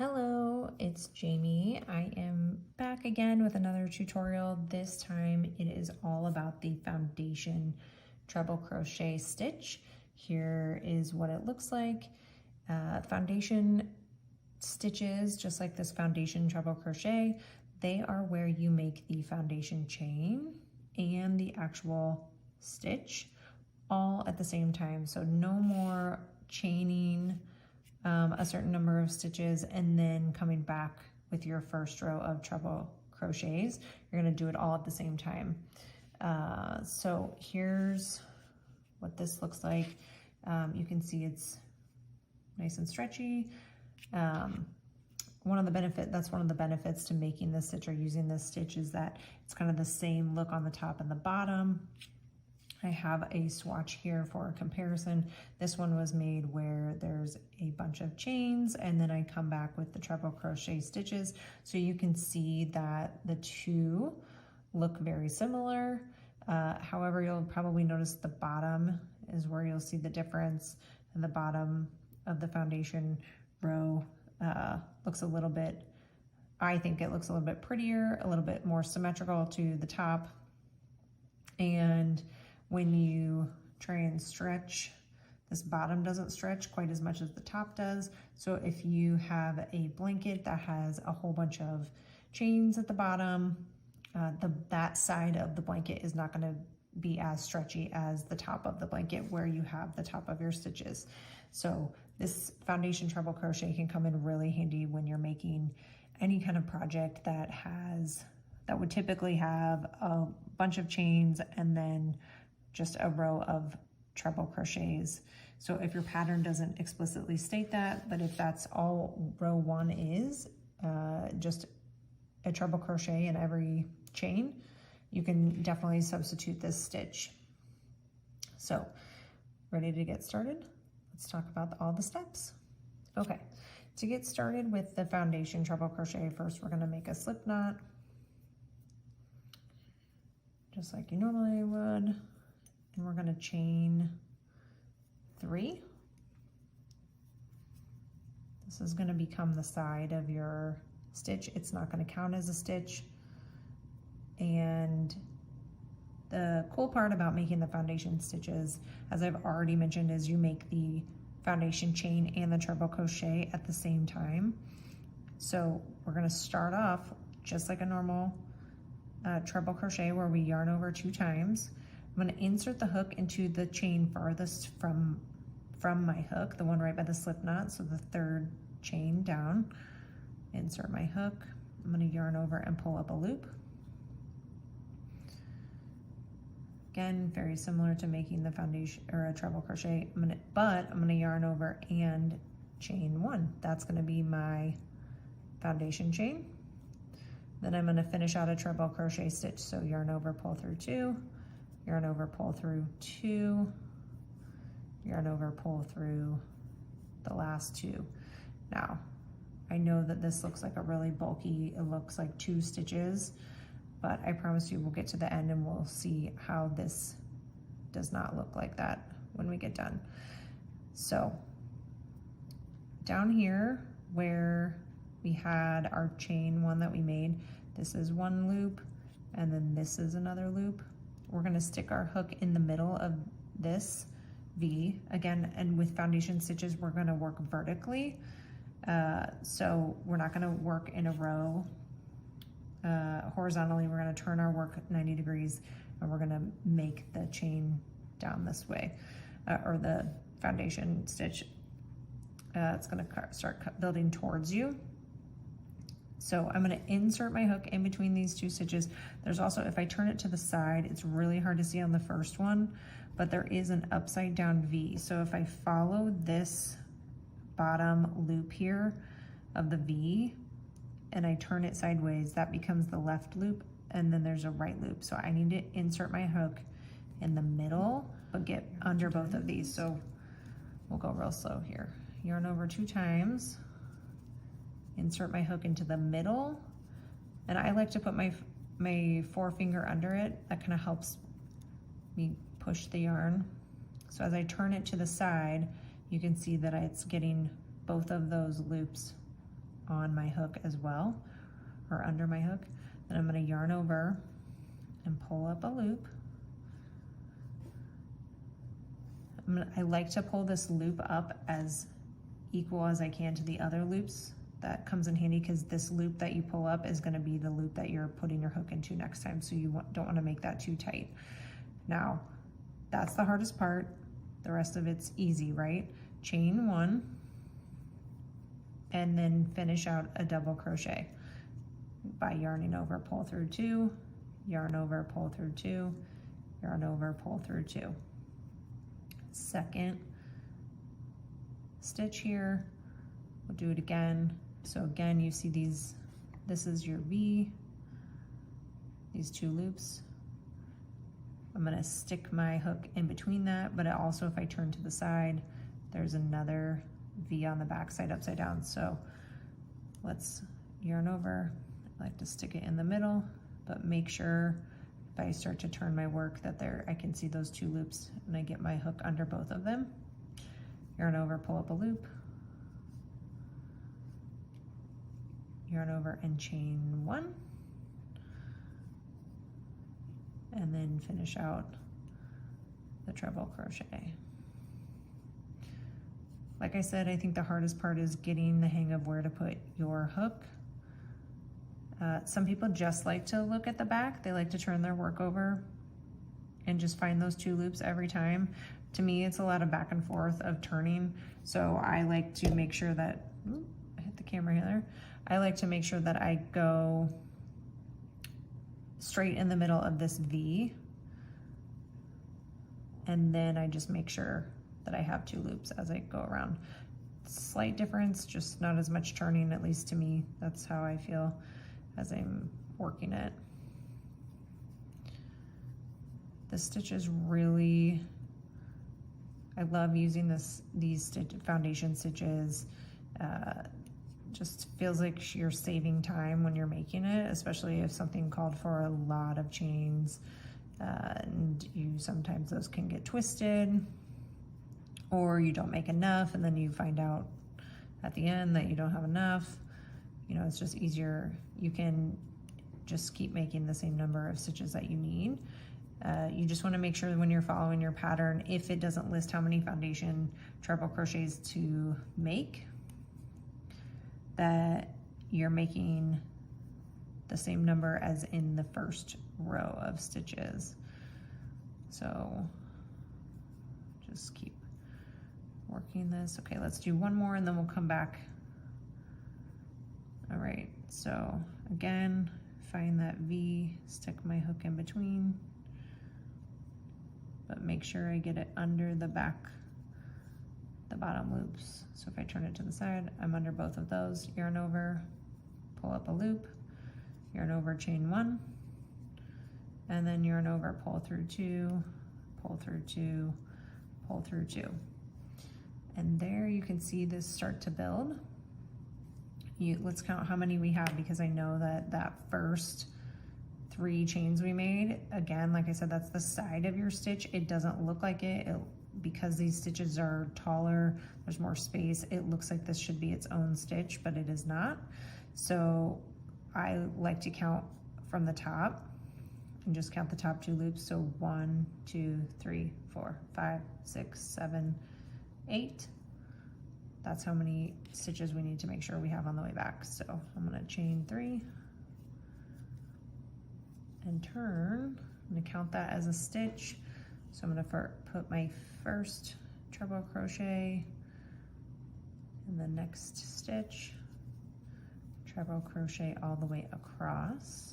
Hello, it's Jamie. I am back again with another tutorial. This time it is all about the foundation treble crochet stitch. Here is what it looks like. Foundation stitches, just like this foundation treble crochet, they are where you make the foundation chain and the actual stitch all at the same time. So no more chaining a certain number of stitches and then coming back with your first row of treble crochets. You're going to do it all at the same time. So here's what this looks like. You can see it's nice and stretchy. That's one of the benefits to making this stitch or using this stitch is that it's kind of the same look on the top and the bottom. I have a swatch here for a comparison. This one was made where there's a bunch of chains and then I come back with the treble crochet stitches. So you can see that the two look very similar. However, you'll probably notice the bottom is where you'll see the difference, and the bottom of the foundation row looks a little bit, I think it looks a little bit prettier, a little bit more symmetrical to the top. And when you try and stretch, this bottom doesn't stretch quite as much as the top does. So if you have a blanket that has a whole bunch of chains at the bottom, that side of the blanket is not going to be as stretchy as the top of the blanket where you have the top of your stitches. So this foundation treble crochet can come in really handy when you're making any kind of project that would typically have a bunch of chains and then just a row of treble crochets. So if your pattern doesn't explicitly state that, but if that's all row one is, just a treble crochet in every chain, you can definitely substitute this stitch. So ready to get started? Let's talk about all the steps. Okay, to get started with the foundation treble crochet, first we're gonna make a slip knot, just like you normally would. And we're going to chain 3. This is going to become the side of your stitch. It's not going to count as a stitch. And the cool part about making the foundation stitches, as I've already mentioned, is you make the foundation chain and the treble crochet at the same time. So we're going to start off just like a normal treble crochet where we yarn over 2 times. I'm going to insert the hook into the chain farthest from my hook, the one right by the slip knot, so the 3rd chain down. Insert my hook. I'm going to yarn over and pull up a loop. Again, very similar to making the foundation or a treble crochet, but I'm going to yarn over and chain 1. That's going to be my foundation chain. Then I'm going to finish out a treble crochet stitch, so yarn over, pull through 2. Yarn over, pull through 2, yarn over, pull through the last 2. Now, I know that this looks like a really bulky, it looks like 2 stitches, but I promise you we'll get to the end and we'll see how this does not look like that when we get done. So, down here where we had our chain one that we made, this is one loop, and then this is another loop. We're going to stick our hook in the middle of this V again, and with foundation stitches we're going to work vertically, so we're not going to work in a row horizontally. We're going to turn our work 90 degrees and we're going to make the chain down this way, or the foundation stitch. It's going to start building towards you. So I'm going to insert my hook in between these 2 stitches. There's also, if I turn it to the side, it's really hard to see on the first one, but there is an upside down V. So if I follow this bottom loop here of the V and I turn it sideways, that becomes the left loop, and then there's a right loop. So I need to insert my hook in the middle, but get under both of these. So we'll go real slow here. Yarn over 2 times. Insert my hook into the middle, and I like to put my forefinger under it. That kind of helps me push the yarn. So as I turn it to the side, you can see that it's getting both of those loops on my hook as well, or under my hook. Then I'm going to yarn over and pull up a loop. I like to pull this loop up as equal as I can to the other loops. That comes in handy because this loop that you pull up is going to be the loop that you're putting your hook into next time, so you don't want to make that too tight. Now, that's the hardest part. The rest of it's easy, right? Chain one, and then finish out a double crochet by yarning over, pull through two, yarn over, pull through two, yarn over, pull through two. Second stitch here, we'll do it again. So again, you see these, this is your V, these two loops. I'm gonna stick my hook in between that, but also if I turn to the side, there's another V on the back side upside down. So let's yarn over. I like to stick it in the middle, but make sure if I start to turn my work that there, I can see those two loops and I get my hook under both of them. Yarn over, pull up a loop, yarn over and chain one, and then finish out the treble crochet. Like I said, I think the hardest part is getting the hang of where to put your hook. Some people just like to look at the back. They like to turn their work over and just find those two loops every time. To me, it's a lot of back and forth of turning. So I like to make sure that, ooh, I hit the camera here. I like to make sure that I go straight in the middle of this V. And then I just make sure that I have two loops as I go around. Slight difference, just not as much turning, at least to me. That's how I feel as I'm working it. The stitch is really, I love using these foundation stitches. Just feels like you're saving time when you're making it, especially if something called for a lot of chains, and sometimes those can get twisted, or you don't make enough and then you find out at the end that you don't have enough. You know, it's just easier. You can just keep making the same number of stitches that you need. You just want to make sure when you're following your pattern, if it doesn't list how many foundation treble crochets to make, that you're making the same number as in the first row of stitches. So just keep working this. Okay, let's do one more and then we'll come back. All right, so again, find that V, stick my hook in between, but make sure I get it under the back, the bottom loops. So if I turn it to the side, I'm under both of those. Yarn over, pull up a loop, yarn over, chain one, and then yarn over, pull through two, pull through two, pull through two. And there you can see this start to build. Let's count how many we have, because I know that first 3 chains we made, again, like I said, that's the side of your stitch. It doesn't look like it, because these stitches are taller, there's more space, it looks like this should be its own stitch, but it is not. So I like to count from the top and just count the top 2 loops. So 1, 2, 3, 4, 5, 6, 7, 8. That's how many stitches we need to make sure we have on the way back. So I'm gonna chain 3 and turn. I'm gonna count that as a stitch. So I'm gonna put my first treble crochet in the next stitch, treble crochet all the way across.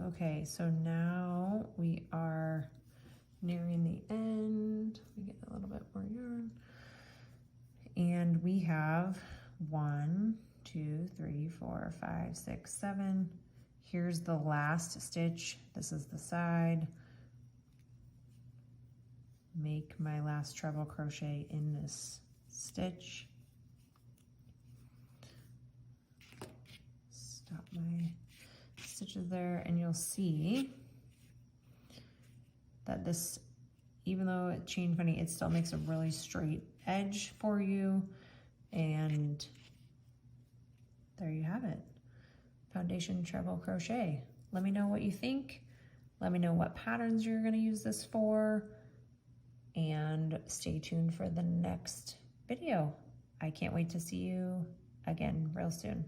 Okay, so now we are nearing the end. We get a little bit more yarn. And we have 1, 2, 3, 4, 5, 6, 7. Here's the last stitch. This is the side. make my last treble crochet in this stitch. Stop my stitches there, and you'll see that this, even though it chain funny, it still makes a really straight edge for you. And there you have it, foundation treble crochet. Let me know what you think. Let me know what patterns you're going to use this for, and stay tuned for the next video. I can't wait to see you again real soon.